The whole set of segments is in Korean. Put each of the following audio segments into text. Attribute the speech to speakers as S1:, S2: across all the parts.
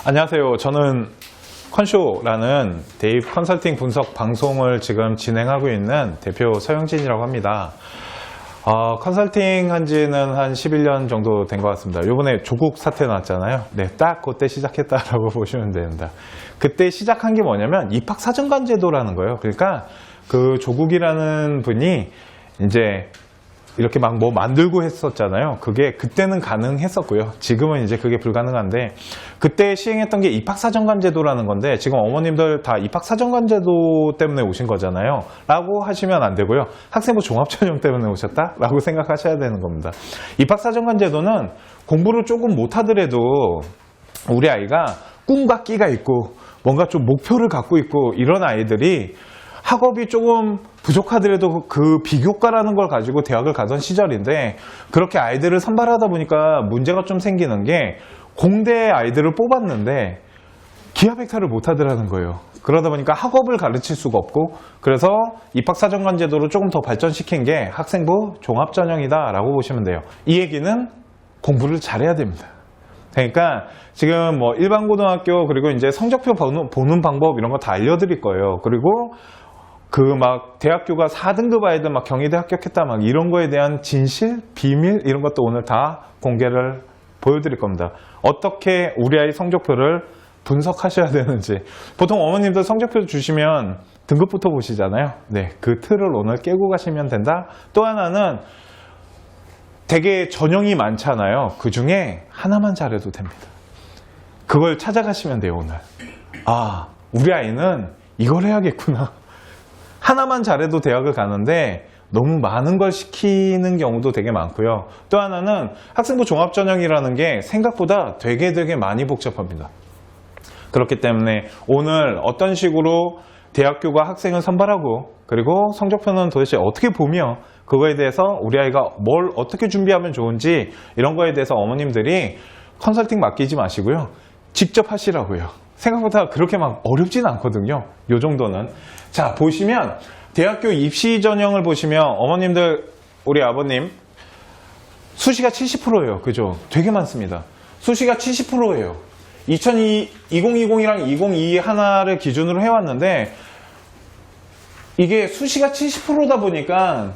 S1: 안녕하세요. 저는 컨쇼라는 대입 컨설팅 분석 방송을 지금 진행하고 있는 대표 서영진이라고 합니다. 컨설팅 한 지는 한 11년 정도 된 것 같습니다. 요번에 조국 사태 나왔잖아요. 네, 딱 그때 시작했다라고 보시면 됩니다. 그때 시작한 게 뭐냐면 입학사정관 제도라는 거예요. 그러니까 그 조국이라는 분이 이제 이렇게 막 뭐 만들고 했었잖아요. 그게 그때는 가능했었고요. 지금은 이제 그게 불가능한데, 그때 시행했던 게 입학사정관 제도라는 건데, 지금 어머님들 다 입학사정관 제도 때문에 오신 거잖아요. 라고 하시면 안 되고요. 학생부 종합전형 때문에 오셨다? 라고 생각하셔야 되는 겁니다. 입학사정관 제도는 공부를 조금 못하더라도 우리 아이가 꿈과 끼가 있고 뭔가 좀 목표를 갖고 있고 이런 아이들이 학업이 조금 부족하더라도 그 비교과라는 걸 가지고 대학을 가던 시절인데, 그렇게 아이들을 선발하다 보니까 문제가 좀 생기는 게, 공대 아이들을 뽑았는데 기하백타를 못하더라는 거예요. 그러다 보니까 학업을 가르칠 수가 없고, 그래서 입학사정관 제도를 조금 더 발전시킨 게 학생부 종합전형이다 라고 보시면 돼요. 이 얘기는 공부를 잘해야 됩니다. 그러니까 지금 뭐 일반고등학교 그리고 이제 성적표 보는 방법 이런 거 다 알려드릴 거예요. 그리고 그 막 대학교가 4등급 아이들 막 경희대 합격했다 막 이런 거에 대한 진실, 비밀 이런 것도 오늘 다 공개를 보여드릴 겁니다. 어떻게 우리 아이 성적표를 분석하셔야 되는지. 보통 어머님들 성적표 주시면 등급부터 보시잖아요. 네, 그 틀을 오늘 깨고 가시면 된다. 또 하나는 되게 전형이 많잖아요. 그 중에 하나만 잘해도 됩니다. 그걸 찾아가시면 돼요, 오늘. 아, 우리 아이는 이걸 해야겠구나. 하나만 잘해도 대학을 가는데 너무 많은 걸 시키는 경우도 되게 많고요. 또 하나는 학생부 종합전형이라는 게 생각보다 되게 많이 복잡합니다. 그렇기 때문에 오늘 어떤 식으로 대학교가 학생을 선발하고, 그리고 성적표는 도대체 어떻게 보며 그거에 대해서 우리 아이가 뭘 어떻게 준비하면 좋은지, 이런 거에 대해서 어머님들이 컨설팅 맡기지 마시고요. 직접 하시라고요. 생각보다 그렇게 막 어렵진 않거든요. 요 정도는. 자, 보시면 대학교 입시 전형을 보시면 어머님들, 우리 아버님 수시가 70%예요. 그죠? 되게 많습니다. 수시가 70%예요. 2020이랑 2022 하나를 기준으로 해왔는데, 이게 수시가 70%다 보니까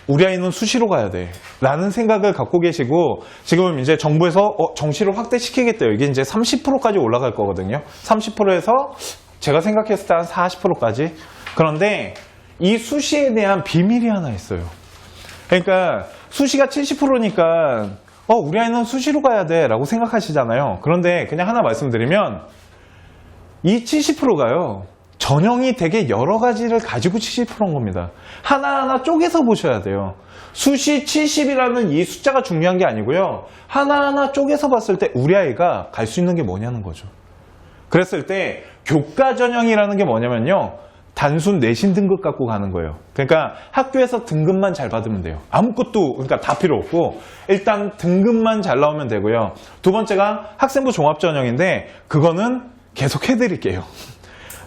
S1: 우리 아이는 수시로 가야 돼 라는 생각을 갖고 계시고, 지금 이제 정부에서 정시를 확대시키겠대요. 이게 이제 30%까지 올라갈 거거든요. 30%에서 제가 생각했을 때 한 40%까지. 그런데 이 수시에 대한 비밀이 하나 있어요. 그러니까 수시가 70%니까 우리 아이는 수시로 가야 돼 라고 생각하시잖아요. 그런데 그냥 하나 말씀드리면, 이 70%가요 전형이 되게 여러 가지를 가지고 70%인 겁니다. 하나하나 쪼개서 보셔야 돼요. 수시 70이라는 이 숫자가 중요한 게 아니고요. 하나하나 쪼개서 봤을 때 우리 아이가 갈 수 있는 게 뭐냐는 거죠. 그랬을 때 교과 전형이라는 게 뭐냐면요, 단순 내신 등급 갖고 가는 거예요. 그러니까 학교에서 등급만 잘 받으면 돼요. 아무것도, 그러니까 다 필요 없고 일단 등급만 잘 나오면 되고요. 두 번째가 학생부 종합전형인데, 그거는 계속 해드릴게요.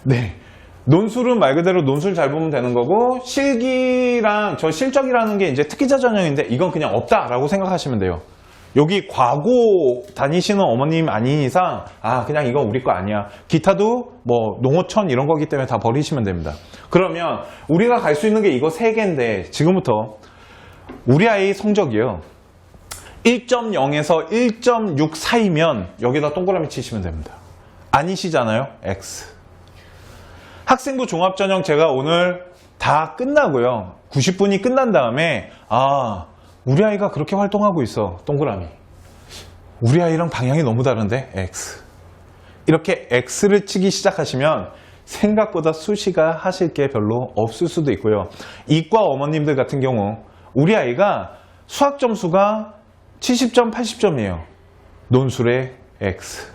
S1: 네. 논술은 말 그대로 논술 잘 보면 되는 거고, 실기랑 저 실적이라는 게 이제 특기자 전형인데, 이건 그냥 없다라고 생각하시면 돼요. 여기 과고 다니시는 어머님 아닌 이상, 그냥 이건 우리 거 아니야. 기타도 뭐 농어촌 이런 거기 때문에 다 버리시면 됩니다. 그러면 우리가 갈 수 있는 게 이거 3개인데, 지금부터 우리 아이 성적이요, 1.0에서 1.6 사이면 여기다 동그라미 치시면 됩니다. 아니시잖아요? X. 학생부 종합전형 제가 오늘 다 끝나고요. 90분이 끝난 다음에, 우리 아이가 그렇게 활동하고 있어. 동그라미. 우리 아이랑 방향이 너무 다른데? X. 이렇게 X를 치기 시작하시면 생각보다 수시가 하실 게 별로 없을 수도 있고요. 이과 어머님들 같은 경우 우리 아이가 수학 점수가 70점, 80점이에요. 논술의 X.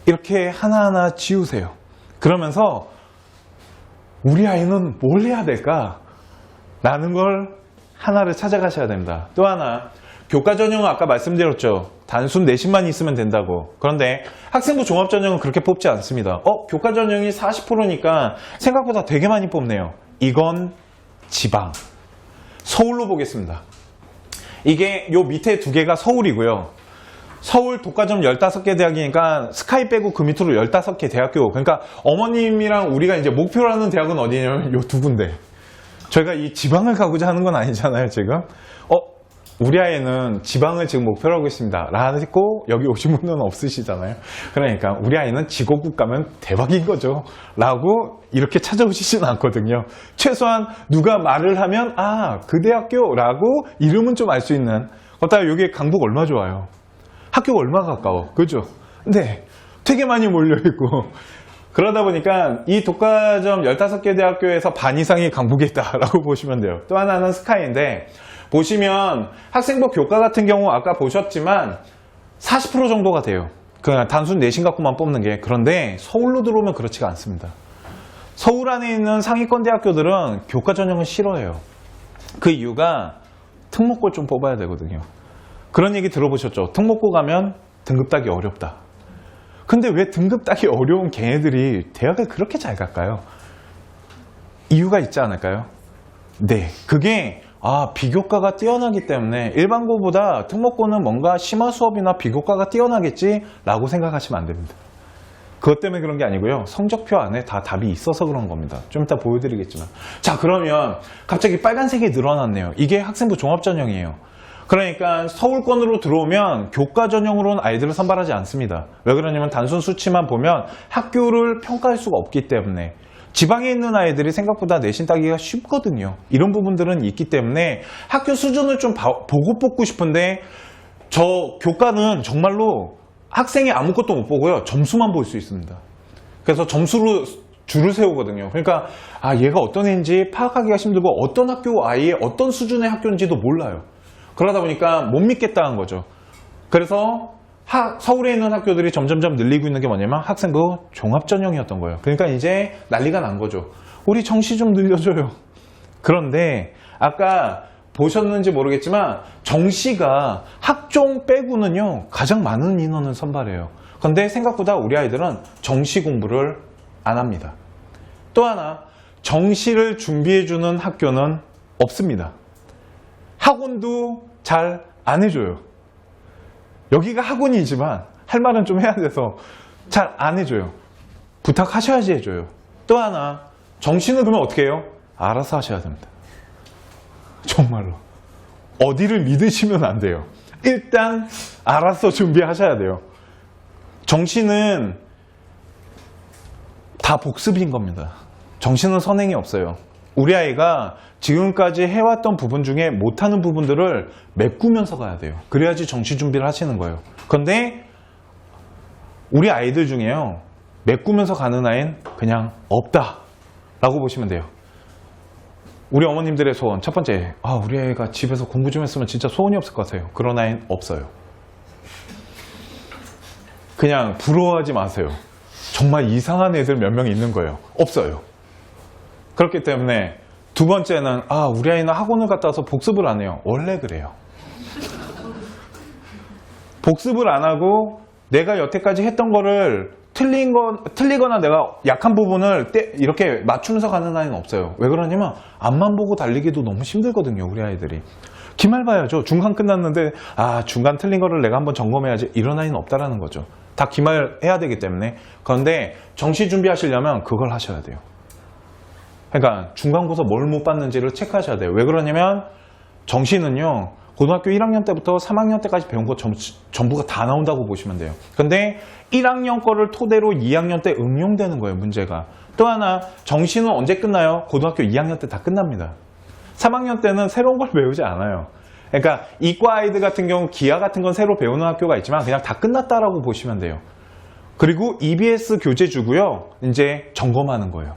S1: 이렇게 하나하나 지우세요. 그러면서 우리 아이는 뭘 해야 될까? 라는 걸 하나를 찾아가셔야 됩니다. 또 하나, 교과 전형은 아까 말씀드렸죠. 단순 내신만 있으면 된다고. 그런데 학생부 종합전형은 그렇게 뽑지 않습니다. 교과 전형이 40%니까 생각보다 되게 많이 뽑네요. 이건 지방. 서울로 보겠습니다. 이게 요 밑에 2개가 서울이고요. 서울 독과점 15개 대학이니까 스카이 빼고 그 밑으로 15개 대학교. 그러니까 어머님이랑 우리가 이제 목표로 하는 대학은 어디냐면 요 두 군데. 저희가 이 지방을 가고자 하는 건 아니잖아요, 지금. 우리 아이는 지방을 지금 목표로 하고 있습니다. 라고 여기 오신 분은 없으시잖아요. 그러니까 우리 아이는 지고국 가면 대박인 거죠. 라고 이렇게 찾아오시진 않거든요. 최소한 누가 말을 하면 그 대학교라고 이름은 좀 알 수 있는. 그렇다고 여기 강북 얼마 좋아요. 학교가 얼마 가까워. 그죠? 근데 되게 많이 몰려있고. 그러다 보니까 이 독과점 15개 대학교에서 반 이상이 강북에 있다라고 보시면 돼요. 또 하나는 스카이인데 보시면 학생부 교과 같은 경우 아까 보셨지만 40% 정도가 돼요. 그냥 단순 내신 갖고만 뽑는 게. 그런데 서울로 들어오면 그렇지가 않습니다. 서울 안에 있는 상위권 대학교들은 교과 전형을 싫어해요. 그 이유가 특목고를 좀 뽑아야 되거든요. 그런 얘기 들어보셨죠? 특목고 가면 등급 따기 어렵다. 근데 왜 등급 따기 어려운 걔네들이 대학을 그렇게 잘 갈까요? 이유가 있지 않을까요? 네, 그게 비교과가 뛰어나기 때문에 일반고보다 특목고는 뭔가 심화 수업이나 비교과가 뛰어나겠지 라고 생각하시면 안 됩니다. 그것 때문에 그런 게 아니고요. 성적표 안에 다 답이 있어서 그런 겁니다. 좀 이따 보여드리겠지만. 자, 그러면 갑자기 빨간색이 늘어났네요. 이게 학생부 종합전형이에요. 그러니까 서울권으로 들어오면 교과 전형으로는 아이들을 선발하지 않습니다. 왜 그러냐면 단순 수치만 보면 학교를 평가할 수가 없기 때문에. 지방에 있는 아이들이 생각보다 내신 따기가 쉽거든요. 이런 부분들은 있기 때문에 학교 수준을 좀 보고 뽑고 싶은데 저 교과는 정말로 학생이 아무것도 못 보고요. 점수만 볼 수 있습니다. 그래서 점수로 줄을 세우거든요. 그러니까 얘가 어떤 애인지 파악하기가 힘들고 어떤 학교 아이의 어떤 수준의 학교인지도 몰라요. 그러다 보니까 못 믿겠다는 거죠. 그래서 서울에 있는 학교들이 점점점 늘리고 있는 게 뭐냐면 학생부 종합전형이었던 거예요. 그러니까 이제 난리가 난 거죠. 우리 정시 좀 늘려줘요. 그런데 아까 보셨는지 모르겠지만 정시가 학종 빼고는요 가장 많은 인원을 선발해요. 그런데 생각보다 우리 아이들은 정시 공부를 안 합니다. 또 하나 정시를 준비해주는 학교는 없습니다. 학원도 잘 안 해줘요. 여기가 학원이지만 할 말은 좀 해야 돼서 잘 안 해줘요. 부탁하셔야지 해줘요. 또 하나 정시는 그러면 어떻게 해요? 알아서 하셔야 됩니다. 정말로 어디를 믿으시면 안 돼요. 일단 알아서 준비하셔야 돼요. 정시는 다 복습인 겁니다. 정시는 선행이 없어요. 우리 아이가 지금까지 해왔던 부분 중에 못하는 부분들을 메꾸면서 가야 돼요. 그래야지 정시 준비를 하시는 거예요. 그런데 우리 아이들 중에요 메꾸면서 가는 아이는 그냥 없다 라고 보시면 돼요. 우리 어머님들의 소원 첫 번째, 우리 아이가 집에서 공부 좀 했으면 진짜 소원이 없을 것 같아요. 그런 아이는 없어요. 그냥 부러워하지 마세요. 정말 이상한 애들 몇 명 있는 거예요. 없어요. 그렇기 때문에 두 번째는 우리 아이는 학원을 갔다 와서 복습을 안 해요. 원래 그래요. 복습을 안 하고 내가 여태까지 했던 거를 틀리거나 내가 약한 부분을 이렇게 맞추면서 가는 아이는 없어요. 왜 그러냐면 앞만 보고 달리기도 너무 힘들거든요. 우리 아이들이. 기말 봐야죠. 중간 끝났는데 중간 틀린 거를 내가 한번 점검해야지. 이런 아이는 없다라는 거죠. 다 기말 해야 되기 때문에. 그런데 정시 준비하시려면 그걸 하셔야 돼요. 그러니까 중간고사 뭘 못 봤는지를 체크하셔야 돼요. 왜 그러냐면 정시는요 고등학교 1학년 때부터 3학년 때까지 배운 거 전부가 다 나온다고 보시면 돼요. 근데 1학년 거를 토대로 2학년 때 응용되는 거예요, 문제가. 또 하나 정시는 언제 끝나요? 고등학교 2학년 때 다 끝납니다. 3학년 때는 새로운 걸 배우지 않아요. 그러니까 이과 아이들 같은 경우 기하 같은 건 새로 배우는 학교가 있지만 그냥 다 끝났다라고 보시면 돼요. 그리고 EBS 교재 주고요. 이제 점검하는 거예요.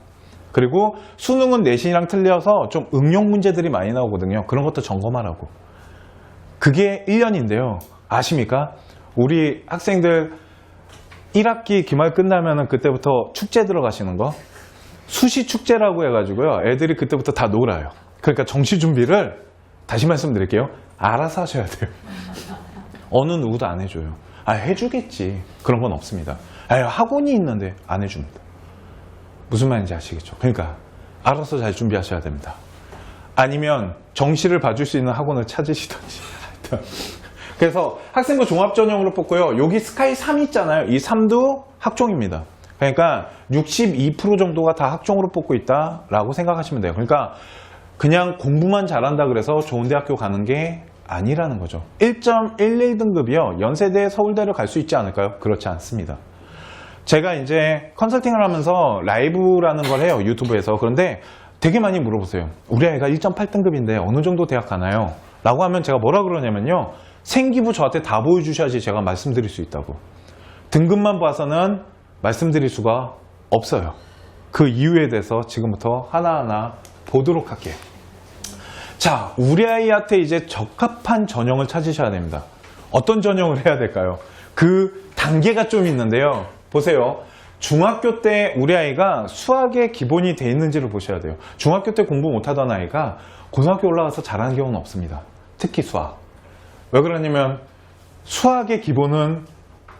S1: 그리고 수능은 내신이랑 틀려서 좀 응용 문제들이 많이 나오거든요. 그런 것도 점검하라고. 그게 1년인데요. 아십니까? 우리 학생들 1학기 기말 끝나면 그때부터 축제 들어가시는 거. 수시 축제라고 해가지고요. 애들이 그때부터 다 놀아요. 그러니까 정시 준비를 다시 말씀드릴게요. 알아서 하셔야 돼요. 어느 누구도 안 해줘요. 해주겠지. 그런 건 없습니다. 학원이 있는데 안 해줍니다. 무슨 말인지 아시겠죠? 그러니까 알아서 잘 준비하셔야 됩니다. 아니면 정시를 봐줄 수 있는 학원을 찾으시든지. 그래서 학생부 종합 전형으로 뽑고요. 여기 스카이 3 있잖아요. 이 3도 학종입니다. 그러니까 62% 정도가 다 학종으로 뽑고 있다라고 생각하시면 돼요. 그러니까 그냥 공부만 잘한다 그래서 좋은 대학교 가는 게 아니라는 거죠. 1.11등급이요. 연세대, 서울대를 갈 수 있지 않을까요? 그렇지 않습니다. 제가 이제 컨설팅을 하면서 라이브라는 걸 해요. 유튜브에서. 그런데 되게 많이 물어보세요. 우리 아이가 1.8등급인데 어느 정도 대학 가나요? 라고 하면 제가 뭐라 그러냐면요. 생기부 저한테 다 보여주셔야지 제가 말씀드릴 수 있다고. 등급만 봐서는 말씀드릴 수가 없어요. 그 이유에 대해서 지금부터 하나하나 보도록 할게요. 자, 우리 아이한테 이제 적합한 전형을 찾으셔야 됩니다. 어떤 전형을 해야 될까요? 그 단계가 좀 있는데요. 보세요. 중학교 때 우리 아이가 수학의 기본이 돼 있는지를 보셔야 돼요. 중학교 때 공부 못하던 아이가 고등학교 올라가서 잘하는 경우는 없습니다. 특히 수학. 왜 그러냐면 수학의 기본은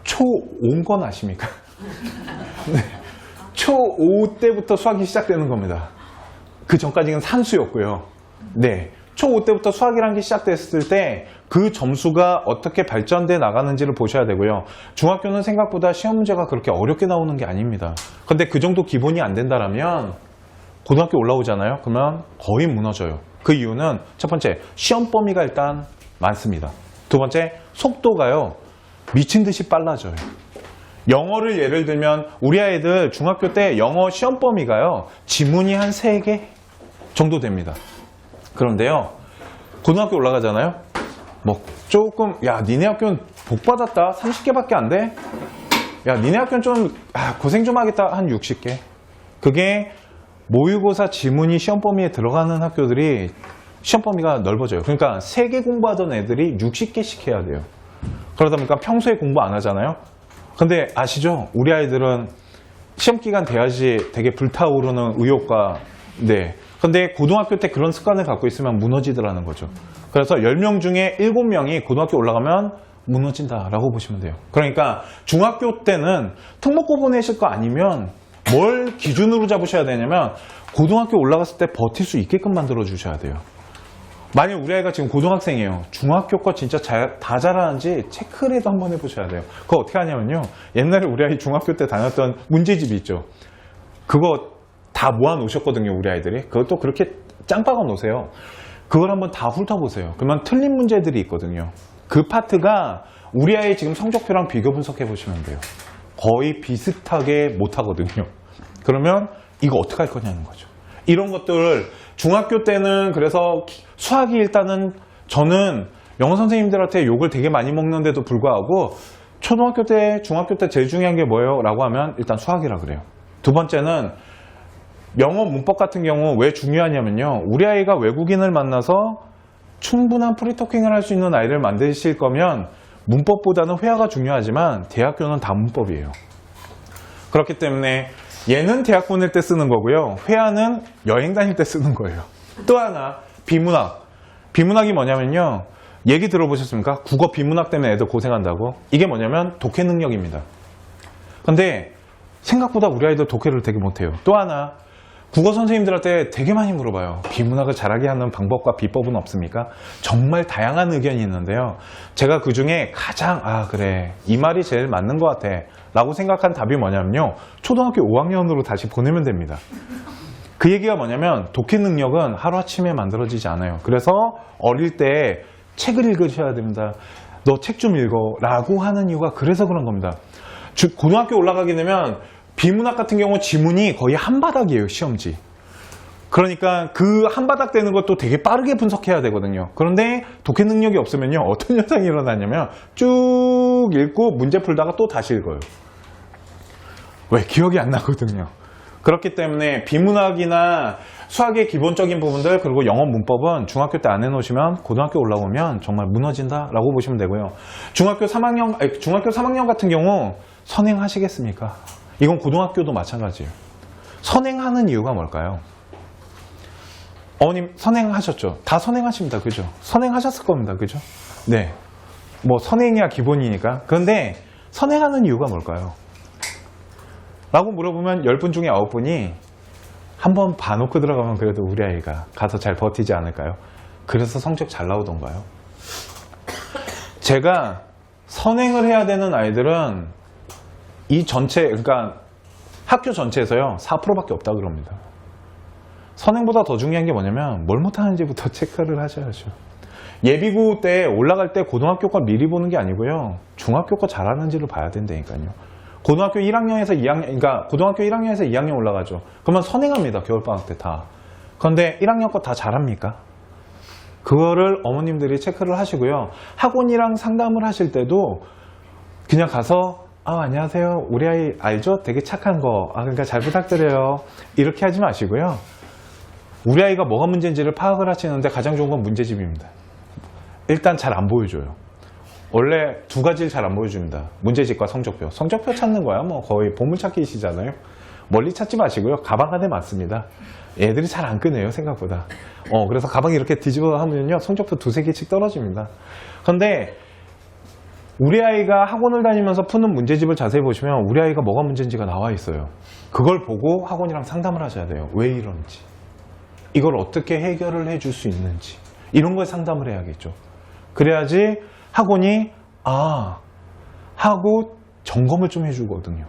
S1: 초5인 건 아십니까? 네. 초5 때부터 수학이 시작되는 겁니다. 그 전까지는 산수였고요. 네. 초5 때부터 수학이라는 게 시작됐을 때 그 점수가 어떻게 발전돼 나가는지를 보셔야 되고요. 중학교는 생각보다 시험 문제가 그렇게 어렵게 나오는 게 아닙니다. 근데 그 정도 기본이 안 된다면 고등학교 올라오잖아요. 그러면 거의 무너져요. 그 이유는 첫 번째, 시험 범위가 일단 많습니다. 두 번째, 속도가요. 미친 듯이 빨라져요. 영어를 예를 들면 우리 아이들 중학교 때 영어 시험 범위가요. 지문이 한 3개 정도 됩니다. 그런데요. 고등학교 올라가잖아요. 뭐 조금 야 니네 학교는 복 받았다. 30개밖에 안 돼? 야 니네 학교는 좀 고생 좀 하겠다. 한 60개. 그게 모의고사 지문이 시험 범위에 들어가는 학교들이 시험 범위가 넓어져요. 그러니까 3개 공부하던 애들이 60개씩 해야 돼요. 그러다 보니까 평소에 공부 안 하잖아요. 근데 아시죠? 우리 아이들은 시험 기간 돼야지 되게 불타오르는 의욕과 네. 근데 고등학교 때 그런 습관을 갖고 있으면 무너지더라는 거죠. 그래서 10명 중에 7명이 고등학교 올라가면 무너진다라고 보시면 돼요. 그러니까 중학교 때는 특목고 보내실 거 아니면 뭘 기준으로 잡으셔야 되냐면 고등학교 올라갔을 때 버틸 수 있게끔 만들어 주셔야 돼요. 만약 우리 아이가 지금 고등학생이에요. 중학교 거 진짜 다 잘하는지 체크라도 한번 해보셔야 돼요. 그거 어떻게 하냐면요. 옛날에 우리 아이 중학교 때 다녔던 문제집이 있죠. 그거 다 모아놓으셨거든요. 우리 아이들이. 그것도 그렇게 짱박아 놓으세요. 그걸 한번 다 훑어보세요. 그러면 틀린 문제들이 있거든요. 그 파트가 우리 아이 지금 성적표랑 비교 분석해 보시면 돼요. 거의 비슷하게 못하거든요. 그러면 이거 어떻게 할 거냐는 거죠. 이런 것들 중학교 때는 그래서 수학이 일단은 저는 영어 선생님들한테 욕을 되게 많이 먹는데도 불구하고 초등학교 때, 중학교 때 제일 중요한 게 뭐예요? 라고 하면 일단 수학이라 그래요. 두 번째는 영어 문법 같은 경우 왜 중요하냐면요. 우리 아이가 외국인을 만나서 충분한 프리토킹을 할 수 있는 아이를 만드실 거면 문법보다는 회화가 중요하지만 대학교는 다 문법이에요. 그렇기 때문에 얘는 대학 보낼 때 쓰는 거고요. 회화는 여행 다닐 때 쓰는 거예요. 또 하나, 비문학. 비문학이 뭐냐면요. 얘기 들어보셨습니까? 국어 비문학 때문에 애들 고생한다고. 이게 뭐냐면 독해 능력입니다. 근데 생각보다 우리 아이들 독해를 되게 못해요. 또 하나, 국어 선생님들한테 되게 많이 물어봐요. 비문학을 잘하게 하는 방법과 비법은 없습니까? 정말 다양한 의견이 있는데요. 제가 그 중에 가장 그래 이 말이 제일 맞는 것 같아 라고 생각한 답이 뭐냐면요. 초등학교 5학년으로 다시 보내면 됩니다. 그 얘기가 뭐냐면 독해 능력은 하루아침에 만들어지지 않아요. 그래서 어릴 때 책을 읽으셔야 됩니다. 너 책 좀 읽어 라고 하는 이유가 그래서 그런 겁니다. 고등학교 올라가게 되면 비문학 같은 경우 지문이 거의 한 바닥이에요. 시험지. 그러니까 그 한 바닥 되는 것도 되게 빠르게 분석해야 되거든요. 그런데 독해 능력이 없으면요. 어떤 현상이 일어나냐면 쭉 읽고 문제 풀다가 또 다시 읽어요. 왜? 기억이 안 나거든요. 그렇기 때문에 비문학이나 수학의 기본적인 부분들 그리고 영어 문법은 중학교 때 안 해놓으시면 고등학교 올라오면 정말 무너진다라고 보시면 되고요. 중학교 3학년 같은 경우 선행하시겠습니까? 이건 고등학교도 마찬가지예요. 선행하는 이유가 뭘까요? 어머님 선행하셨죠? 다 선행하십니다. 그죠? 선행하셨을 겁니다. 그죠? 네. 뭐 선행이야 기본이니까. 그런데 선행하는 이유가 뭘까요? 라고 물어보면 10분 중에 9분이 한번 봐놓고 들어가면 그래도 우리 아이가 가서 잘 버티지 않을까요? 그래서 성적 잘 나오던가요? 제가 선행을 해야 되는 아이들은 이 전체, 그러니까 학교 전체에서요 4%밖에 없다 그럽니다. 선행보다 더 중요한 게 뭐냐면 뭘 못하는지부터 체크를 하셔야죠. 예비고 때 올라갈 때 고등학교 거 미리 보는 게 아니고요, 중학교 거 잘하는지를 봐야 된다니까요. 고등학교 1학년에서 2학년, 그러니까 고등학교 1학년에서 2학년 올라가죠. 그러면 선행합니다, 겨울방학 때 다. 그런데 1학년 거 다 잘합니까? 그거를 어머님들이 체크를 하시고요. 학원이랑 상담을 하실 때도 그냥 가서 안녕하세요, 우리 아이 알죠? 되게 착한 거, 그러니까 잘 부탁드려요, 이렇게 하지 마시고요. 우리 아이가 뭐가 문제인지를 파악을 하시는데 가장 좋은 건 문제집입니다. 일단 잘 안 보여줘요. 원래 두 가지를 잘 안 보여줍니다. 문제집과 성적표. 성적표 찾는 거야 뭐 거의 보물찾기시잖아요. 멀리 찾지 마시고요. 가방 안에 맞습니다. 애들이 잘 안 끄네요, 생각보다. 그래서 가방 이렇게 뒤집어 하면요 성적표 두세 개씩 떨어집니다. 그런데 우리 아이가 학원을 다니면서 푸는 문제집을 자세히 보시면 우리 아이가 뭐가 문제인지가 나와 있어요. 그걸 보고 학원이랑 상담을 하셔야 돼요. 왜 이런지, 이걸 어떻게 해결을 해줄 수 있는지, 이런 걸 상담을 해야겠죠. 그래야지 학원이 하고 점검을 좀 해주거든요.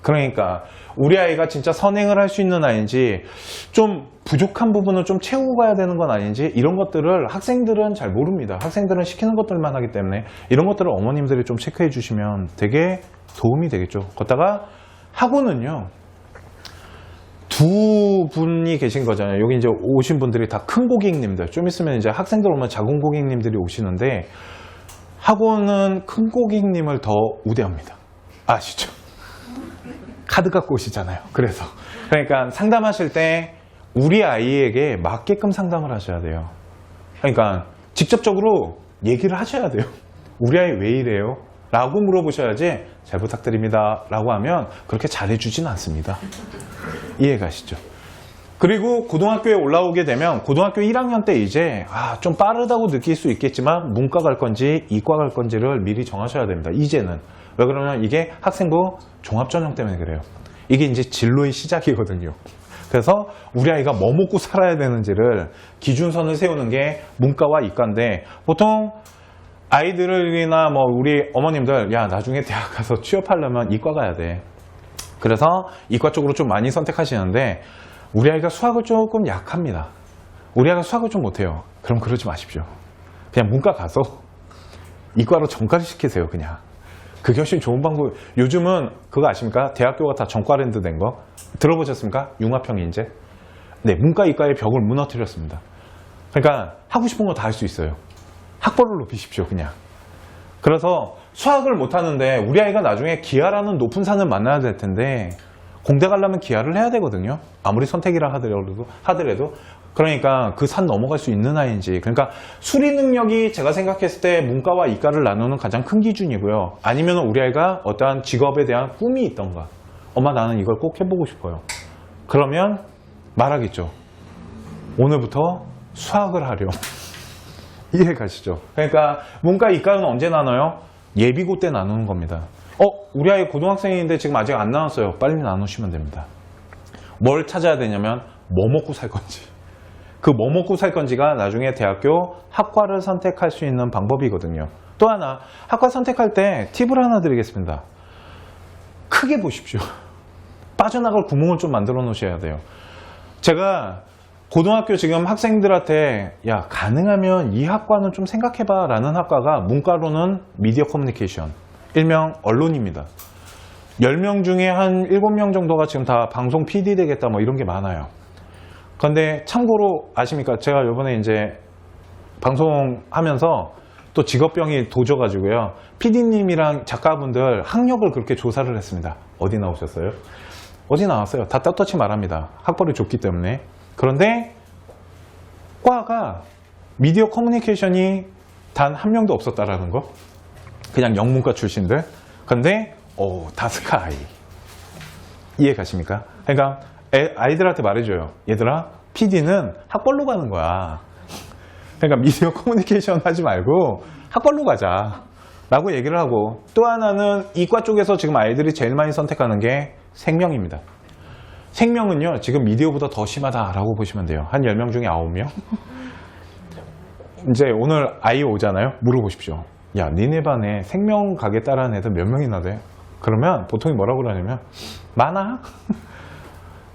S1: 그러니까 우리 아이가 진짜 선행을 할 수 있는 아이인지, 좀 부족한 부분을 좀 채우고 가야 되는 건 아닌지, 이런 것들을 학생들은 잘 모릅니다. 학생들은 시키는 것들만 하기 때문에 이런 것들을 어머님들이 좀 체크해 주시면 되게 도움이 되겠죠. 거기다가 학원은요, 두 분이 계신 거잖아요. 여기 이제 오신 분들이 다 큰 고객님들, 좀 있으면 이제 학생들 오면 작은 고객님들이 오시는데, 학원은 큰 고객님을 더 우대합니다. 아시죠? 카드 갖고 오시잖아요. 그러니까 상담하실 때 우리 아이에게 맞게끔 상담을 하셔야 돼요. 그러니까 직접적으로 얘기를 하셔야 돼요. 우리 아이 왜 이래요? 라고 물어보셔야지, 잘 부탁드립니다 라고 하면 그렇게 잘해주진 않습니다. 이해가시죠? 그리고 고등학교에 올라오게 되면 고등학교 1학년 때 이제 좀 빠르다고 느낄 수 있겠지만 문과 갈 건지 이과 갈 건지를 미리 정하셔야 됩니다. 이제는. 왜 그러냐면 이게 학생부 종합전형 때문에 그래요. 이게 이제 진로의 시작이거든요. 그래서 우리 아이가 뭐 먹고 살아야 되는지를 기준선을 세우는 게 문과와 이과인데, 보통 아이들이나 뭐 우리 어머님들, 야 나중에 대학 가서 취업하려면 이과 가야 돼. 그래서 이과 쪽으로 좀 많이 선택하시는데, 우리 아이가 수학을 조금 약합니다. 우리 아이가 수학을 좀 못해요. 그럼 그러지 마십시오. 그냥 문과 가서 이과로 전과를 시키세요. 그냥. 그게 훨씬 좋은 방법. 요즘은 그거 아십니까? 대학교가 다 전과랜드 된 거 들어보셨습니까? 융합형 인재. 네, 문과 이과의 벽을 무너뜨렸습니다. 그러니까 하고 싶은 거 다 할 수 있어요. 학벌을 높이십시오, 그냥. 그래서 수학을 못하는데 우리 아이가 나중에 기하라는 높은 산을 만나야 될 텐데, 공대 가려면 기하를 해야 되거든요. 아무리 선택이라 하더라도. 그러니까 그 산 넘어갈 수 있는 아이인지. 그러니까 수리 능력이 제가 생각했을 때 문과와 이과를 나누는 가장 큰 기준이고요. 아니면 우리 아이가 어떠한 직업에 대한 꿈이 있던가. 엄마 나는 이걸 꼭 해보고 싶어요. 그러면 말하겠죠. 오늘부터 수학을 하렴. 이해 가시죠? 그러니까 문과 이과는 언제 나눠요? 예비고 때 나누는 겁니다. 우리 아이 고등학생인데 지금 아직 안 나왔어요. 빨리 나누시면 됩니다. 뭘 찾아야 되냐면 뭐 먹고 살 건지. 그 뭐 먹고 살 건지가 나중에 대학교 학과를 선택할 수 있는 방법이거든요. 또 하나, 학과 선택할 때 팁을 하나 드리겠습니다. 크게 보십시오. 빠져나갈 구멍을 좀 만들어 놓으셔야 돼요. 제가 고등학교 지금 학생들한테 가능하면 이 학과는 좀 생각해봐 라는 학과가 문과로는 미디어 커뮤니케이션, 일명 언론입니다. 10명 중에 한 7명 정도가 지금 다 방송 PD 되겠다 뭐 이런 게 많아요. 그런데 참고로 아십니까? 제가 이번에 이제 방송하면서 또 직업병이 도져가지고요. PD님이랑 작가분들 학력을 그렇게 조사를 했습니다. 어디 나오셨어요? 어디 나왔어요? 다 떳떳이 말합니다. 학벌이 좋기 때문에. 그런데 과가 미디어 커뮤니케이션이 단 한 명도 없었다라는 거. 그냥 영문과 출신들. 근데 다 스카이. 이해 가십니까? 그러니까 아이들한테 말해줘요. 얘들아, PD는 학벌로 가는 거야. 그러니까 미디어 커뮤니케이션 하지 말고 학벌로 가자 라고 얘기를 하고, 또 하나는 이과 쪽에서 지금 아이들이 제일 많이 선택하는 게 생명입니다. 생명은요 지금 미디어보다 더 심하다라고 보시면 돼요. 한 10명 중에 9명. 이제 오늘 아이 오잖아요. 물어보십시오. 야, 니네 반에 생명 가겠다라는 애들 몇 명이나 돼? 그러면 보통 뭐라고 그러냐면 많아.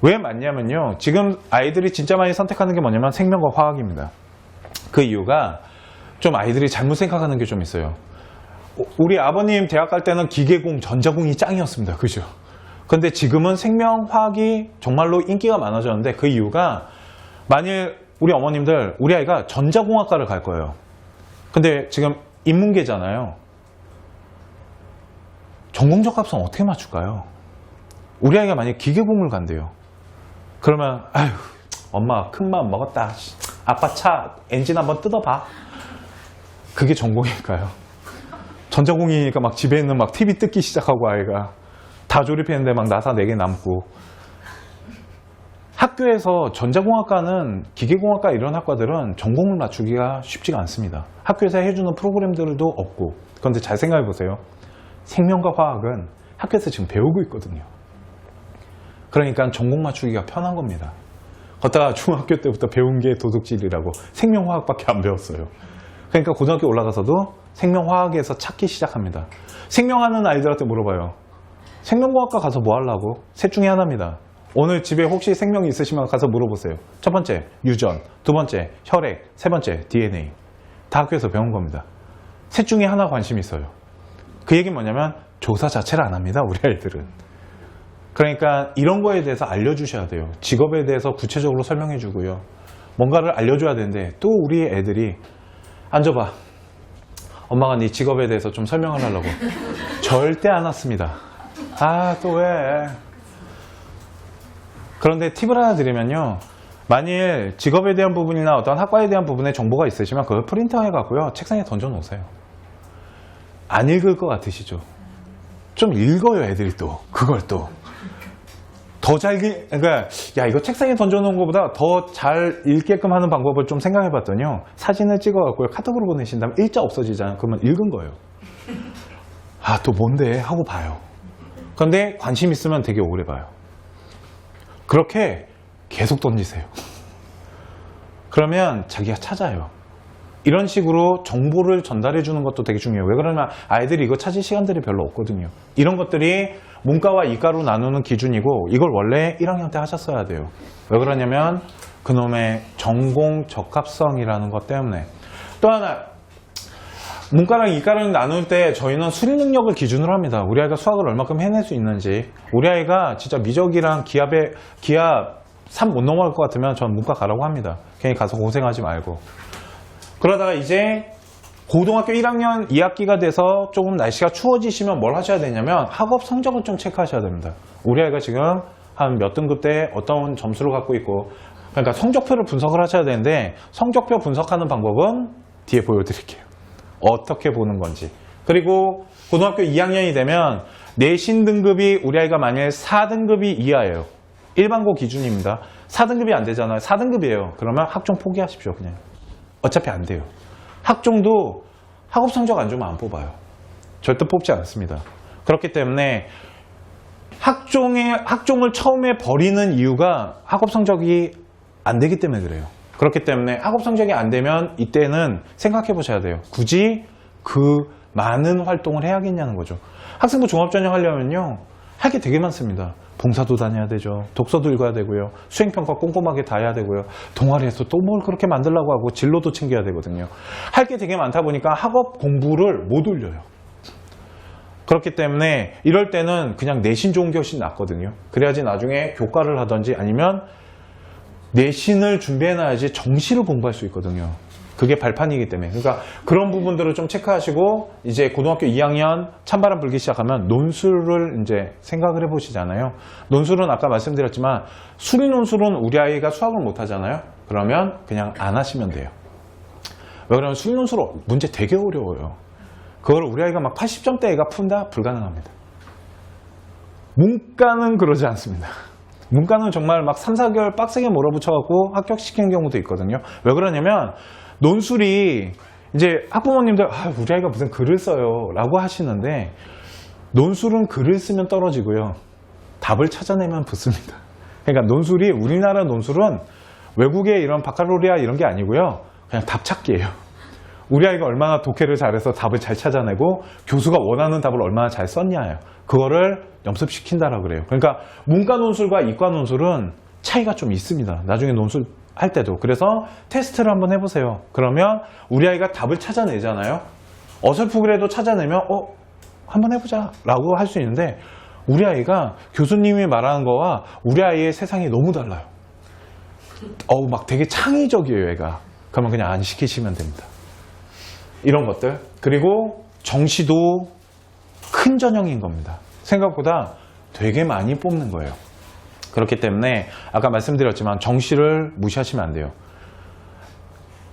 S1: 왜 많냐면요, 지금 아이들이 진짜 많이 선택하는 게 뭐냐면 생명과 화학입니다. 그 이유가 좀 아이들이 잘못 생각하는 게 좀 있어요. 우리 아버님 대학 갈 때는 기계공, 전자공이 짱이었습니다. 그죠? 근데 지금은 생명화학이 정말로 인기가 많아졌는데, 그 이유가 만일 우리 어머님들, 우리 아이가 전자공학과를 갈 거예요. 근데 지금 인문계잖아요. 전공적 합성 어떻게 맞출까요? 우리 아이가 만약 기계공을 간대요. 그러면 아휴, 엄마 큰 마음 먹었다. 아빠 차 엔진 한번 뜯어봐. 그게 전공일까요? 전자공이니까 막 집에 있는 막 TV 뜯기 시작하고 아이가 다 조립했는데 막 나사 4개 남고. 학교에서 전자공학과는, 기계공학과 이런 학과들은 전공을 맞추기가 쉽지가 않습니다. 학교에서 해주는 프로그램들도 없고. 그런데 잘 생각해 보세요. 생명과 화학은 학교에서 지금 배우고 있거든요. 그러니까 전공 맞추기가 편한 겁니다. 걷다가 중학교 때부터 배운 게 도둑질이라고 생명화학밖에 안 배웠어요. 그러니까 고등학교 올라가서도 생명화학에서 찾기 시작합니다. 생명하는 아이들한테 물어봐요. 생명공학과 가서 뭐 하려고? 셋 중에 하나입니다. 오늘 집에 혹시 생명이 있으시면 가서 물어보세요. 첫 번째, 유전. 두 번째, 혈액. 세 번째, DNA. 다 학교에서 배운 겁니다. 셋 중에 하나 관심이 있어요. 그 얘기는 뭐냐면 조사 자체를 안 합니다, 우리 아이들은. 그러니까 이런 거에 대해서 알려주셔야 돼요. 직업에 대해서 구체적으로 설명해 주고요. 뭔가를 알려줘야 되는데, 또 우리 애들이 앉아봐. 엄마가 네 직업에 대해서 좀 설명을 하려고. 절대 안 왔습니다. 아, 또 왜? 그런데 팁을 하나 드리면요. 만일 직업에 대한 부분이나 어떤 학과에 대한 부분에 정보가 있으시면 그걸 프린터 해갖고요, 책상에 던져 놓으세요. 안 읽을 것 같으시죠? 좀 읽어요, 애들이 또. 그걸 또. 더 잘, 그러니까, 야, 이거 책상에 던져놓은 것보다 더 잘 읽게끔 하는 방법을 좀 생각해 봤더니요. 사진을 찍어갖고요, 카톡으로 보내신다면 일자 없어지잖아요. 그러면 읽은 거예요. 아, 또 뭔데? 하고 봐요. 그런데 관심 있으면 되게 오래 봐요. 그렇게 계속 던지세요. 그러면 자기가 찾아요. 이런 식으로 정보를 전달해 주는 것도 되게 중요해요. 왜 그러냐면 아이들이 이거 찾을 시간들이 별로 없거든요. 이런 것들이 문과와 이과로 나누는 기준이고, 이걸 원래 1학년 때 하셨어야 돼요. 왜 그러냐면 그놈의 전공 적합성이라는 것 때문에. 또 하나, 문과랑 이과를 나눌 때 저희는 수리 능력을 기준으로 합니다. 우리 아이가 수학을 얼마큼 해낼 수 있는지. 우리 아이가 진짜 미적이랑 기압 3 못 넘어갈 것 같으면 전 문과 가라고 합니다. 괜히 가서 고생하지 말고. 그러다가 이제 고등학교 1학년 2학기가 돼서 조금 날씨가 추워지시면 뭘 하셔야 되냐면 학업 성적을 좀 체크하셔야 됩니다. 우리 아이가 지금 한 몇 등급 때 어떤 점수를 갖고 있고, 그러니까 성적표를 분석을 하셔야 되는데, 성적표 분석하는 방법은 뒤에 보여드릴게요. 어떻게 보는 건지. 그리고 고등학교 2학년이 되면 내신 등급이 우리 아이가 만일 4등급이 이하예요. 일반고 기준입니다. 4등급이 안 되잖아요. 4등급이에요. 그러면 학종 포기하십시오, 그냥. 어차피 안 돼요. 학종도 학업 성적 안 좋으면 안 뽑아요. 절대 뽑지 않습니다. 그렇기 때문에 학종을 처음에 버리는 이유가 학업 성적이 안 되기 때문에 그래요. 그렇기 때문에 학업 성적이 안 되면 이때는 생각해 보셔야 돼요. 굳이 그 많은 활동을 해야겠냐는 거죠. 학생부 종합전형 하려면요, 할 게 되게 많습니다. 봉사도 다녀야 되죠. 독서도 읽어야 되고요. 수행평가 꼼꼼하게 다 해야 되고요. 동아리에서 또 뭘 그렇게 만들려고 하고 진로도 챙겨야 되거든요. 할 게 되게 많다 보니까 학업 공부를 못 올려요. 그렇기 때문에 이럴 때는 그냥 내신 좋은 게 훨씬 낫거든요. 그래야지 나중에 교과를 하든지 아니면 내신을 준비해놔야지 정시를 공부할 수 있거든요. 그게 발판이기 때문에. 그러니까 그런 부분들을 좀 체크하시고, 이제 고등학교 2학년 찬바람 불기 시작하면 논술을 이제 생각을 해보시잖아요. 논술은 아까 말씀드렸지만 수리 논술은 우리 아이가 수학을 못 하잖아요. 그러면 그냥 안 하시면 돼요. 왜 그러면 수리 논술 문제 되게 어려워요. 그걸 우리 아이가 막 80점대 애가 푼다? 불가능합니다. 문과는 그러지 않습니다. 문과는 정말 막 3, 4개월 빡세게 몰아붙여갖고 합격시키는 경우도 있거든요. 왜 그러냐면 논술이 이제 학부모님들 우리 아이가 무슨 글을 써요 라고 하시는데, 논술은 글을 쓰면 떨어지고요, 답을 찾아내면 붙습니다. 그러니까 논술이, 우리나라 논술은 외국의 이런 바칼로리아 이런 게 아니고요, 그냥 답 찾기예요. 우리 아이가 얼마나 독해를 잘해서 답을 잘 찾아내고 교수가 원하는 답을 얼마나 잘 썼냐예요. 그거를 연습시킨다라고 그래요. 그러니까 문과 논술과 이과 논술은 차이가 좀 있습니다. 나중에 논술 할 때도. 그래서 테스트를 한번 해보세요. 그러면 우리 아이가 답을 찾아내잖아요. 어설프게라도 찾아내면 한번 해보자 라고 할 수 있는데, 우리 아이가 교수님이 말하는 거와 우리 아이의 세상이 너무 달라요. 막 되게 창의적이에요, 애가. 그러면 그냥 안 시키시면 됩니다. 이런 것들. 그리고 정시도 큰 전형인 겁니다. 생각보다 되게 많이 뽑는 거예요. 그렇기 때문에 아까 말씀드렸지만 정시를 무시하시면 안 돼요.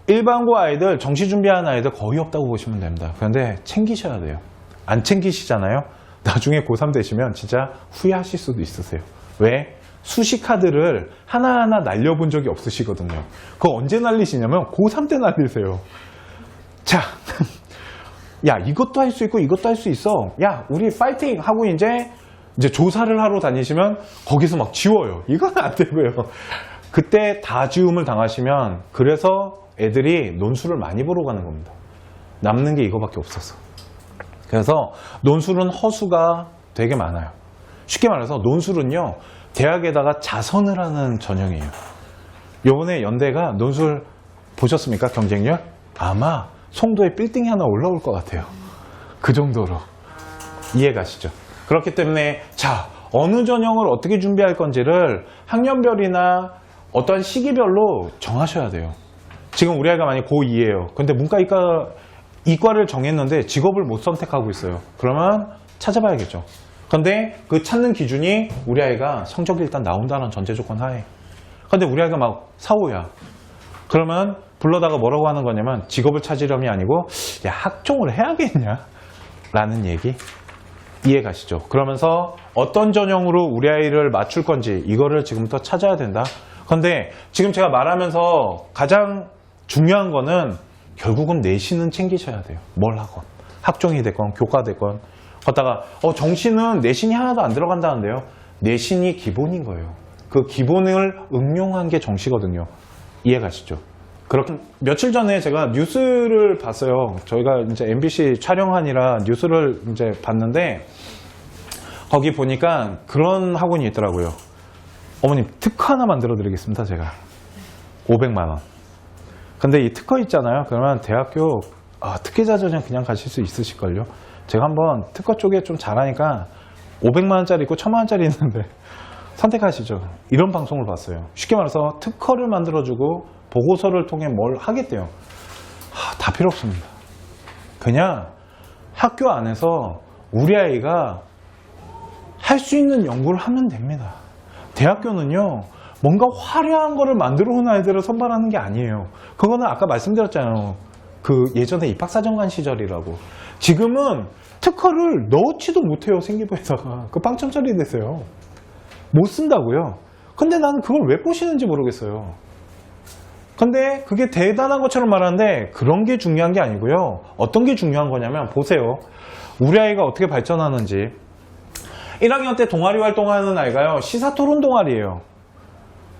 S1: 일반고 아이들, 정시 준비하는 아이들 거의 없다고 보시면 됩니다. 그런데 챙기셔야 돼요. 안 챙기시잖아요. 나중에 고3 되시면 진짜 후회하실 수도 있으세요. 왜? 수시 카드를 하나하나 날려본 적이 없으시거든요. 그거 언제 날리시냐면 고3 때 날리세요. 자, 야, 이것도 할 수 있고 이것도 할 수 있어. 야, 우리 파이팅 하고 이제 조사를 하러 다니시면 거기서 막 지워요. 이건 안 되고요. 그때 다 지움을 당하시면, 그래서 애들이 논술을 많이 보러 가는 겁니다. 남는 게 이거밖에 없어서. 그래서 논술은 허수가 되게 많아요. 쉽게 말해서 논술은요, 대학에다가 자선을 하는 전형이에요. 요번에 연대가 논술 보셨습니까? 경쟁률? 아마 송도에 빌딩이 하나 올라올 것 같아요. 그 정도로. 이해가시죠? 그렇기 때문에 자, 어느 전형을 어떻게 준비할 건지를 학년별이나 어떠한 시기별로 정하셔야 돼요. 지금 우리 아이가 만약에 고2예요. 근데 문과, 이과를 정했는데 직업을 못 선택하고 있어요. 그러면 찾아봐야겠죠. 근데 그 찾는 기준이 우리 아이가 성적이 일단 나온다는 전제 조건 하에. 근데 우리 아이가 막 4, 5야. 그러면 불러다가 뭐라고 하는 거냐면, 직업을 찾으려면 아니고, 야, 학종을 해야겠냐? 라는 얘기. 이해가시죠? 그러면서 어떤 전형으로 우리 아이를 맞출 건지 이거를 지금부터 찾아야 된다. 근데 지금 제가 말하면서 가장 중요한 거는 결국은 내신은 챙기셔야 돼요. 뭘 하건. 학종이 됐건 교과 됐건. 걷다가 정시는 내신이 하나도 안 들어간다는데요. 내신이 기본인 거예요. 그 기본을 응용한 게 정시거든요. 이해가시죠? 그렇게 며칠 전에 제가 뉴스를 봤어요. 저희가 이제 MBC 촬영하느라 뉴스를 이제 봤는데, 거기 보니까 그런 학원이 있더라고요. 어머님, 특허 하나 만들어 드리겠습니다, 제가. 500만 원. 근데 이 특허 있잖아요. 그러면 대학교 특기자 전형 그냥 가실 수 있으실걸요. 제가 한번 특허 쪽에 좀 잘하니까 500만 원짜리 있고 1000만 원짜리 있는데 선택하시죠. 이런 방송을 봤어요. 쉽게 말해서 특허를 만들어주고 보고서를 통해 뭘 하겠대요. 다 필요 없습니다. 그냥 학교 안에서 우리 아이가 할 수 있는 연구를 하면 됩니다. 대학교는요, 뭔가 화려한 거를 만들어 온 아이들을 선발하는 게 아니에요. 그거는 아까 말씀드렸잖아요. 그 예전에 입학사정관 시절이라고. 지금은 특허를 넣지도 못해요, 생기부에다가. 그 빵점짜리 됐어요. 못 쓴다고요. 근데 나는 그걸 왜 보시는지 모르겠어요. 근데 그게 대단한 것처럼 말하는데 그런 게 중요한 게 아니고요. 어떤 게 중요한 거냐면, 보세요. 우리 아이가 어떻게 발전하는지. 1학년 때 동아리 활동하는 아이가요, 시사토론 동아리예요.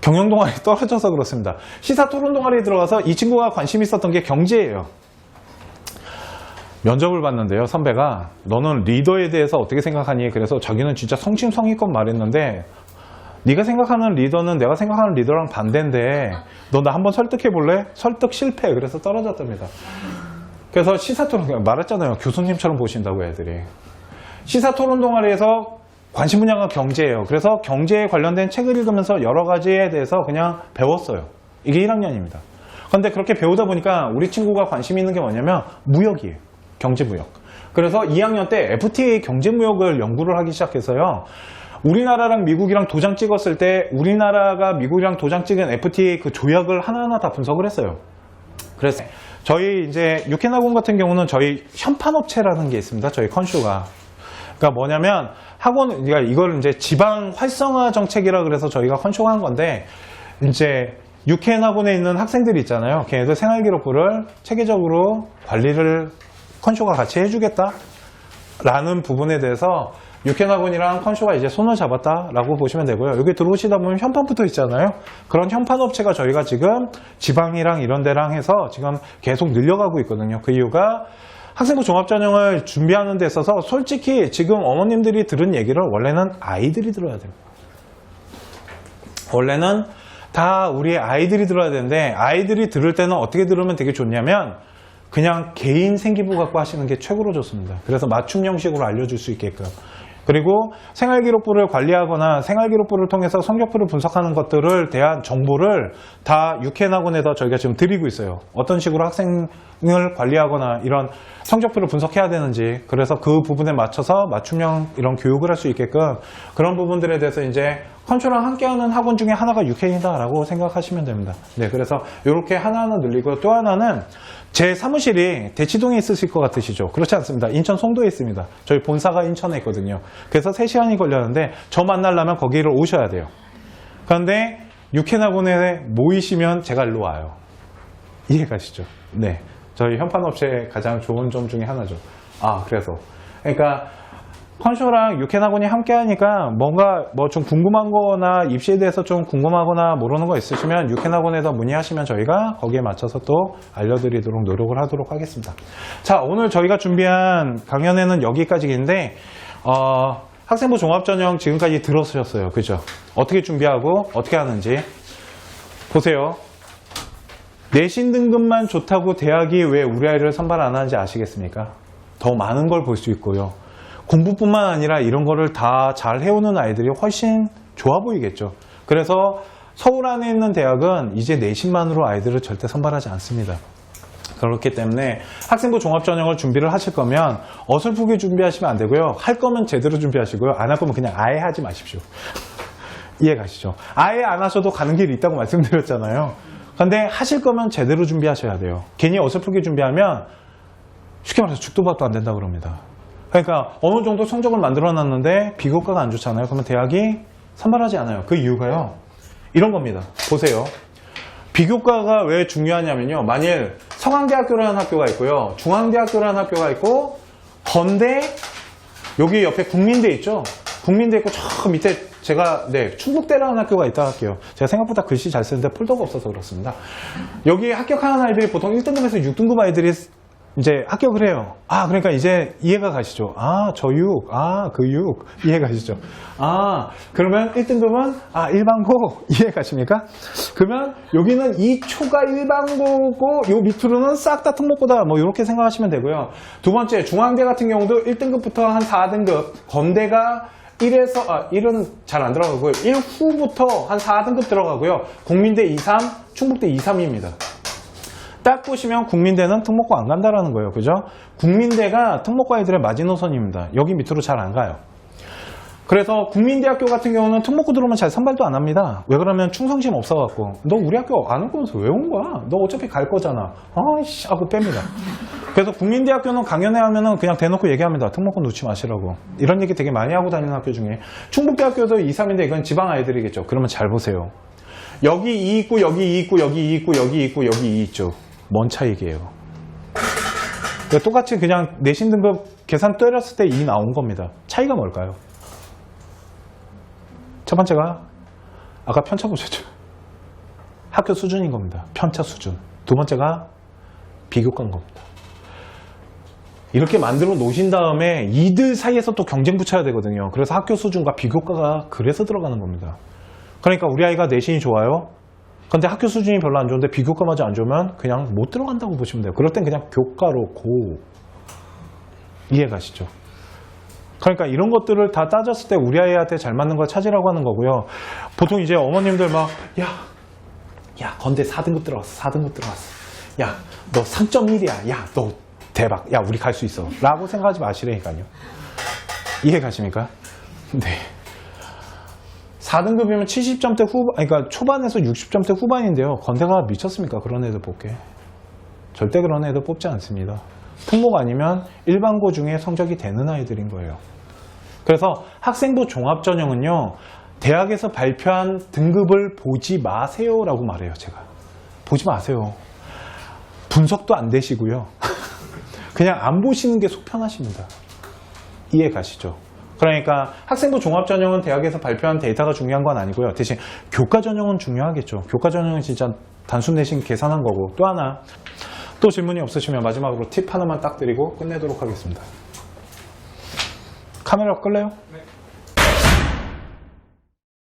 S1: 경영 동아리 떨어져서 그렇습니다. 시사토론 동아리에 들어가서 이 친구가 관심 있었던 게 경제예요. 면접을 봤는데요, 선배가 너는 리더에 대해서 어떻게 생각하니? 그래서 자기는 진짜 성심성의껏 말했는데, 네가 생각하는 리더는 내가 생각하는 리더랑 반대인데 너 나 한번 설득해 볼래? 설득 실패. 그래서 떨어졌답니다. 그래서 시사토론, 말했잖아요, 교수님처럼 보신다고 애들이. 시사토론 동아리에서 관심 분야가 경제예요. 그래서 경제에 관련된 책을 읽으면서 여러 가지에 대해서 그냥 배웠어요. 이게 1학년입니다. 그런데 그렇게 배우다 보니까 우리 친구가 관심 있는 게 뭐냐면 무역이에요. 경제무역. 그래서 2학년 때 FTA 경제무역을 연구를 하기 시작해서요, 우리나라랑 미국이랑 도장 찍었을 때 우리나라가 미국이랑 도장 찍은 FTA 그 조약을 하나하나 다 분석을 했어요. 그래서 저희 이제 육해나공 같은 경우는 저희 현판업체라는 게 있습니다. 저희 컨쇼가. 그러니까 뭐냐면 학원, 그러니까 이걸 이제 지방 활성화 정책이라 그래서 저희가 컨쇼가 한 건데, 이제 육해나곤에 있는 학생들이 있잖아요. 걔네들 생활기록부를 체계적으로 관리를 컨쇼가 같이 해주겠다 라는 부분에 대해서 육해나군이랑 컨쇼가 이제 손을 잡았다라고 보시면 되고요. 여기 들어오시다 보면 현판 붙어 있잖아요. 그런 현판 업체가 저희가 지금 지방이랑 이런 데랑 해서 지금 계속 늘려가고 있거든요. 그 이유가 학생부 종합전형을 준비하는 데 있어서 솔직히 지금 어머님들이 들은 얘기를 원래는 아이들이 들어야 됩니다. 원래는 다 우리 아이들이 들어야 되는데 아이들이 들을 때는 어떻게 들으면 되게 좋냐면 그냥 개인 생기부 갖고 하시는 게 최고로 좋습니다. 그래서 맞춤 형식으로 알려줄 수 있게끔. 그리고 생활기록부를 관리하거나 생활기록부를 통해서 성적표를 분석하는 것들을 대한 정보를 다 육해나군에다 저희가 지금 드리고 있어요. 어떤 식으로 학생을 관리하거나 이런 성적표를 분석해야 되는지, 그래서 그 부분에 맞춰서 맞춤형 이런 교육을 할 수 있게끔 그런 부분들에 대해서 이제 컨쇼랑 함께하는 학원 중에 하나가 육해이다라고 생각하시면 됩니다. 네, 그래서 이렇게 하나하나 늘리고 또 하나는 제 사무실이 대치동에 있으실 것 같으시죠? 그렇지 않습니다. 인천 송도에 있습니다. 저희 본사가 인천에 있거든요. 그래서 3시간이 걸렸는데 저 만나려면 거기를 오셔야 돼요. 그런데 육해나군에 모이시면 제가 일로 와요. 이해가시죠? 네. 저희 현판업체의 가장 좋은 점 중에 하나죠. 그래서. 그러니까 컨쇼랑 육해나군이 함께 하니까 뭔가 뭐 좀 궁금한 거나 입시에 대해서 좀 궁금하거나 모르는 거 있으시면 육해나군에다 문의하시면 저희가 거기에 맞춰서 또 알려드리도록 노력을 하도록 하겠습니다. 자, 오늘 저희가 준비한 강연에는 여기까지인데 학생부 종합전형 지금까지 들었으셨어요. 그죠? 어떻게 준비하고 어떻게 하는지 보세요. 내신 등급만 좋다고 대학이 왜 우리 아이를 선발 안 하는지 아시겠습니까? 더 많은 걸 볼 수 있고요. 공부뿐만 아니라 이런 거를 다 잘 해오는 아이들이 훨씬 좋아 보이겠죠. 그래서 서울 안에 있는 대학은 이제 내신만으로 아이들을 절대 선발하지 않습니다. 그렇기 때문에 학생부 종합전형을 준비를 하실 거면 어설프게 준비하시면 안 되고요. 할 거면 제대로 준비하시고요. 안 할 거면 그냥 아예 하지 마십시오. 이해 가시죠? 아예 안 하셔도 가는 길이 있다고 말씀드렸잖아요. 근데 하실 거면 제대로 준비하셔야 돼요. 괜히 어설프게 준비하면 쉽게 말해서 죽도 밥도 안 된다고 그럽니다. 그러니까 어느 정도 성적을 만들어 놨는데 비교과가 안 좋잖아요. 그러면 대학이 선발하지 않아요. 그 이유가요. 이런 겁니다. 보세요. 비교과가 왜 중요하냐면요. 만일 서강대학교라는 학교가 있고요. 중앙대학교라는 학교가 있고 건대, 여기 옆에 국민대 있죠. 국민대 있고 저 밑에 제가 충북대라는 학교가 있다 할게요. 제가 생각보다 글씨 잘 쓰는데 폴더가 없어서 그렇습니다. 여기 합격하는 아이들이 보통 1등급에서 6등급 아이들이 이제 합격을 해요. 그러니까 이제 이해가 가시죠. 저 6, 그 6, 이해 가시죠. 그러면 1등급은 일반고, 이해 가십니까? 그러면 여기는 2초가 일반고고 요 밑으로는 싹 다 특목고다, 뭐 이렇게 생각하시면 되고요. 두 번째, 중앙대 같은 경우도 1등급부터 한 4등급, 건대가 1은 잘 안 들어가고요. 1 후부터 한 4등급 들어가고요. 국민대 2, 3, 충북대 2, 3입니다. 딱 보시면 국민대는 특목고 안 간다라는 거예요. 그죠? 국민대가 특목고 애들의 마지노선입니다. 여기 밑으로 잘 안 가요. 그래서 국민대학교 같은 경우는 특목고 들어오면 잘 선발도 안 합니다. 왜 그러면 충성심 없어갖고 너 우리 학교 안 올 거면서 왜 온 거야? 너 어차피 갈 거잖아. 아이씨 하고 뺍니다. 그래서 국민대학교는 강연회 하면은 그냥 대놓고 얘기합니다. 특목고 놓지 마시라고. 이런 얘기 되게 많이 하고 다니는 학교 중에 충북대학교도 2, 3인데 이건 지방 아이들이겠죠. 그러면 잘 보세요. 여기 2 있고 여기 2 있고 여기 2 있고 여기 2 있고 여기 2 있죠. 뭔 차이게요? 똑같이 그냥 내신 등급 계산 때렸을 때 2 나온 겁니다. 차이가 뭘까요? 첫 번째가 아까 편차 보셨죠? 학교 수준인 겁니다. 편차 수준. 두 번째가 비교과인 겁니다. 이렇게 만들어 놓으신 다음에 이들 사이에서 또 경쟁 붙여야 되거든요. 그래서 학교 수준과 비교과가 그래서 들어가는 겁니다. 그러니까 우리 아이가 내신이 좋아요. 근데 학교 수준이 별로 안 좋은데 비교과마저 안 좋으면 그냥 못 들어간다고 보시면 돼요. 그럴 땐 그냥 교과로 고. 이해 가시죠? 그러니까 이런 것들을 다 따졌을 때 우리 아이한테 잘 맞는 걸 찾으라고 하는 거고요. 보통 이제 어머님들 막 야 건대 4등급 들어갔어. 4등급 들어갔어. 야 너 3.1이야. 야 너 대박. 야 우리 갈 수 있어. 라고 생각하지 마시라니까요. 이해 가십니까? 네. 4등급이면 70점대 후반, 그러니까 초반에서 60점대 후반인데요. 건대가 미쳤습니까? 그런 애들 뽑게. 절대 그런 애들 뽑지 않습니다. 특목 아니면 일반고 중에 성적이 되는 아이들인 거예요. 그래서 학생부 종합전형은요. 대학에서 발표한 등급을 보지 마세요라고 말해요. 제가. 보지 마세요. 분석도 안 되시고요. 그냥 안 보시는 게 속 편하십니다. 이해 가시죠? 그러니까 학생부 종합전형은 대학에서 발표한 데이터가 중요한 건 아니고요. 대신 교과전형은 중요하겠죠. 교과전형은 진짜 단순 내신 계산한 거고. 또 하나, 또 질문이 없으시면 마지막으로 팁 하나만 딱 드리고 끝내도록 하겠습니다. 카메라 끌래요?